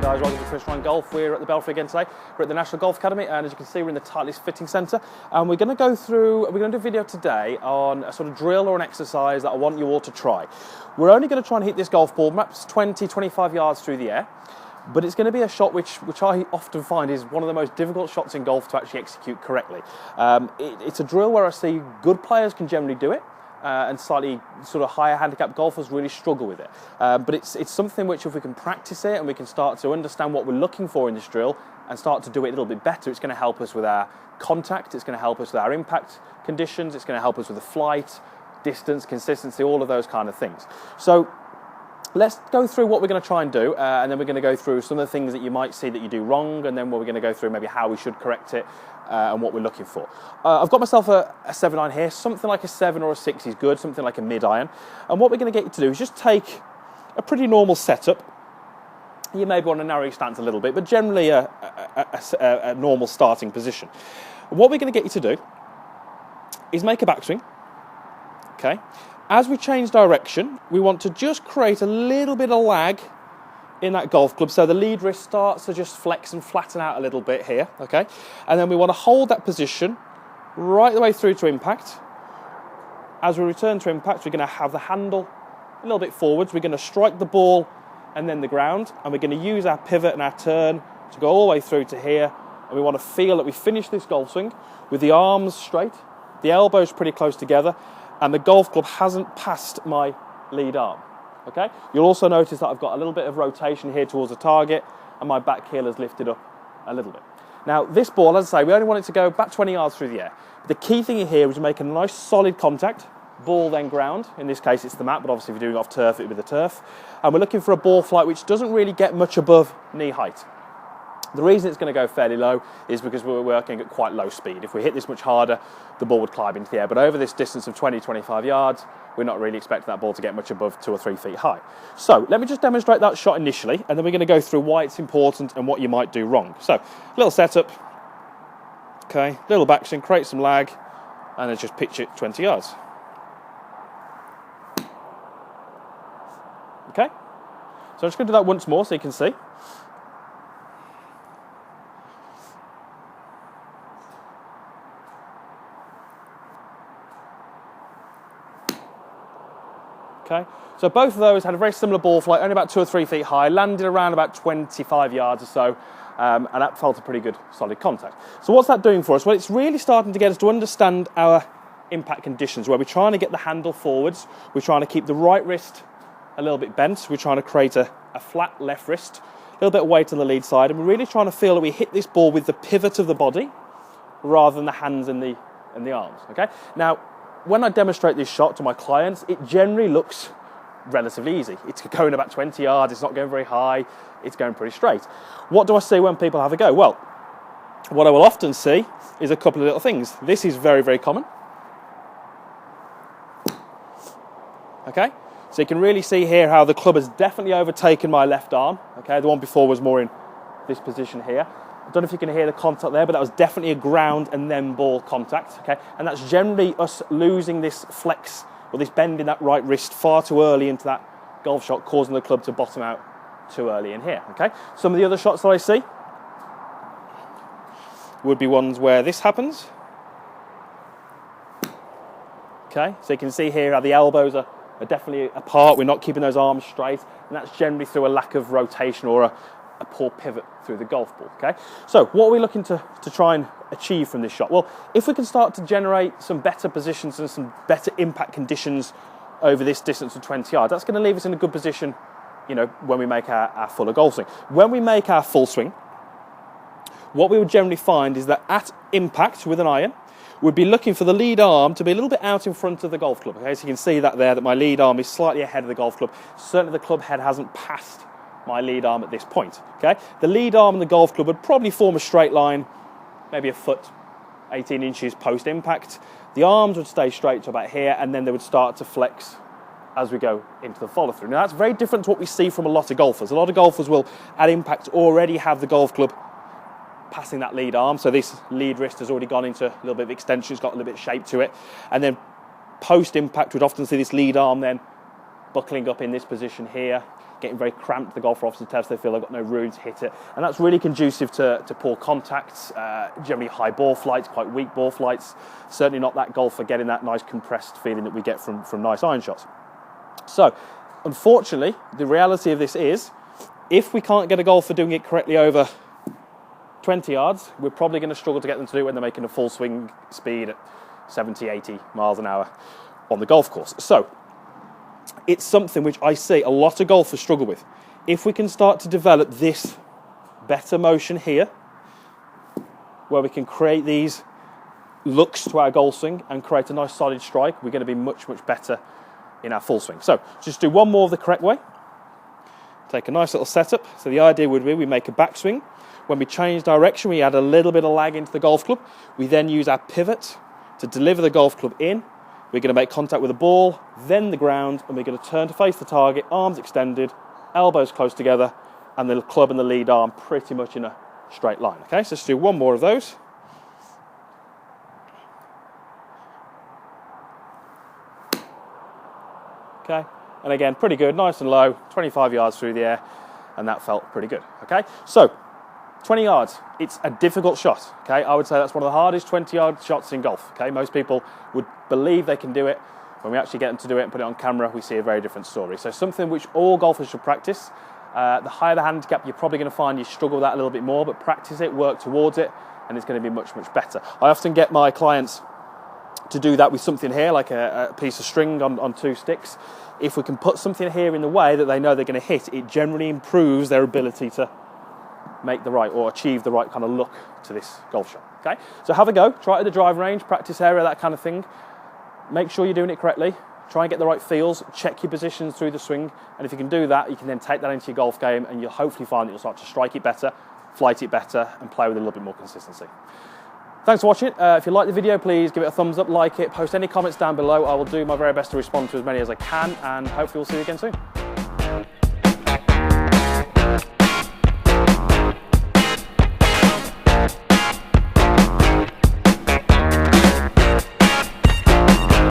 Guys, welcome to Chris Ryan Golf. We're at the Belfry again today. We're at the National Golf Academy, and as you can see, we're in the tightest fitting centre. And we're going to do a video today on a sort of drill or an exercise that I want you all to try. We're only going to try and hit this golf ball perhaps 20, 25 yards through the air, but it's going to be a shot which I often find is one of the most difficult shots in golf to actually execute correctly. It's a drill where I see good players can generally do it, and slightly sort of higher handicap golfers really struggle with it. But it's something which, if we can practice it and we can start to understand what we're looking for in this drill and start to do it a little bit better, it's going to help us with our contact, it's going to help us with our impact conditions, it's going to help us with the flight, distance, consistency, all of those kind of things. So let's go through what we're going to try and do, and then we're going to go through some of the things that you might see that you do wrong, and then we're going to go through maybe how we should correct it, and what we're looking for. I've got myself a 7-iron here. Something like a 7 or a 6 is good, something like a mid-iron. And what we're going to get you to do is just take a pretty normal setup. You maybe want to narrow your stance a little bit, but generally a normal starting position. What we're going to get you to do is make a backswing. Okay. As we change direction, we want to just create a little bit of lag in that golf club, so the lead wrist starts to just flex and flatten out a little bit here, okay? And then we want to hold that position right the way through to impact. As we return to impact, we're going to have the handle a little bit forwards. We're going to strike the ball and then the ground, and we're going to use our pivot and our turn to go all the way through to here. And we want to feel that we finish this golf swing with the arms straight, the elbows pretty close together, and the golf club hasn't passed my lead arm. Okay. You'll also notice that I've got a little bit of rotation here towards the target, and my back heel has lifted up a little bit. Now, this ball, as I say, we only want it to go about 20 yards through the air. The key thing here is to make a nice solid contact, ball then ground. In this case, it's the mat, but obviously if you're doing it off turf, it would be the turf. And we're looking for a ball flight which doesn't really get much above knee height. The reason it's going to go fairly low is because we're working at quite low speed. If we hit this much harder, the ball would climb into the air. But over this distance of 20, 25 yards, we're not really expecting that ball to get much above 2 or 3 feet high. So let me just demonstrate that shot initially, and then we're going to go through why it's important and what you might do wrong. So, little setup, okay, little backswing, create some lag, and then just pitch it 20 yards. Okay, so I'm just going to do that once more so you can see. Okay, so both of those had a very similar ball flight, only about 2 or 3 feet high, landed around about 25 yards or so, and that felt a pretty good solid contact. So what's that doing for us? Well, it's really starting to get us to understand our impact conditions, where we're trying to get the handle forwards, we're trying to keep the right wrist a little bit bent, we're trying to create a flat left wrist, a little bit of weight on the lead side, and we're really trying to feel that we hit this ball with the pivot of the body rather than the hands and the arms. Okay. Now, when I demonstrate this shot to my clients, it generally looks relatively easy. It's going about 20 yards, it's not going very high, it's going pretty straight. What do I see when people have a go? Well, what I will often see is a couple of little things. This is very, very common. Okay, so you can really see here how the club has definitely overtaken my left arm. Okay, the one before was more in this position here. I don't know if you can hear the contact there, but that was definitely a ground and then ball contact, okay? And that's generally us losing this flex or this bend in that right wrist far too early into that golf shot, causing the club to bottom out too early in here, okay? Some of the other shots that I see would be ones where this happens. Okay, so you can see here how the elbows are definitely apart. We're not keeping those arms straight, and that's generally through a lack of rotation or a poor pivot through the golf ball, okay? So what are we looking to try and achieve from this shot? Well, if we can start to generate some better positions and some better impact conditions over this distance of 20 yards, that's going to leave us in a good position, you know, when we make our fuller golf swing. When we make our full swing, what we would generally find is that at impact with an iron, we'd be looking for the lead arm to be a little bit out in front of the golf club, okay? So you can see that there, that my lead arm is slightly ahead of the golf club. Certainly the club head hasn't passed my lead arm at this point, okay? The lead arm and the golf club would probably form a straight line, maybe a foot, 18 inches post-impact. The arms would stay straight to about here, and then they would start to flex as we go into the follow-through. Now, that's very different to what we see from a lot of golfers. A lot of golfers will, at impact, already have the golf club passing that lead arm, so this lead wrist has already gone into a little bit of extension, it's got a little bit of shape to it, and then post-impact, we'd often see this lead arm then buckling up in this position here, getting very cramped. The golfer obviously tells they feel they've got no room to hit it, and that's really conducive to poor contacts, generally high ball flights, quite weak ball flights. Certainly not that golfer getting that nice compressed feeling that we get from nice iron shots. So, unfortunately, the reality of this is, if we can't get a golfer doing it correctly over 20 yards, we're probably going to struggle to get them to do it when they're making a full swing speed at 70, 80 miles an hour on the golf course. So, it's something which I see a lot of golfers struggle with. If we can start to develop this better motion here, where we can create these looks to our golf swing and create a nice solid strike, we're going to be much, much better in our full swing. So just do one more of the correct way. Take a nice little setup. So the idea would be we make a backswing. When we change direction, we add a little bit of lag into the golf club. We then use our pivot to deliver the golf club in. We're going to make contact with the ball, then the ground, and we're going to turn to face the target, arms extended, elbows close together, and the club and the lead arm pretty much in a straight line. Okay, so let's do one more of those. Okay, and again, pretty good, nice and low, 25 yards through the air, and that felt pretty good. Okay, so 20 yards, it's a difficult shot. Okay, I would say that's one of the hardest 20-yard shots in golf. Okay, most people would believe they can do it. When we actually get them to do it and put it on camera, we see a very different story. So something which all golfers should practice. The higher the handicap, you're probably going to find you struggle with that a little bit more, but practice it, work towards it, and it's going to be much, much better. I often get my clients to do that with something here, like a piece of string on two sticks. If we can put something here in the way that they know they're going to hit, it generally improves their ability to make the right or achieve the right kind of look to this golf shot. Okay, so have a go, try it at the driving range, practice area, that kind of thing. Make sure you're doing it correctly. Try and get the right feels, check your positions through the swing, and if you can do that, you can then take that into your golf game, and you'll hopefully find that you'll start to strike it better, flight it better, and play with a little bit more consistency. Thanks for watching. If you like the video, please give it a thumbs up, like it, post any comments down below. I will do my very best to respond to as many as I can, and hopefully we'll see you again soon.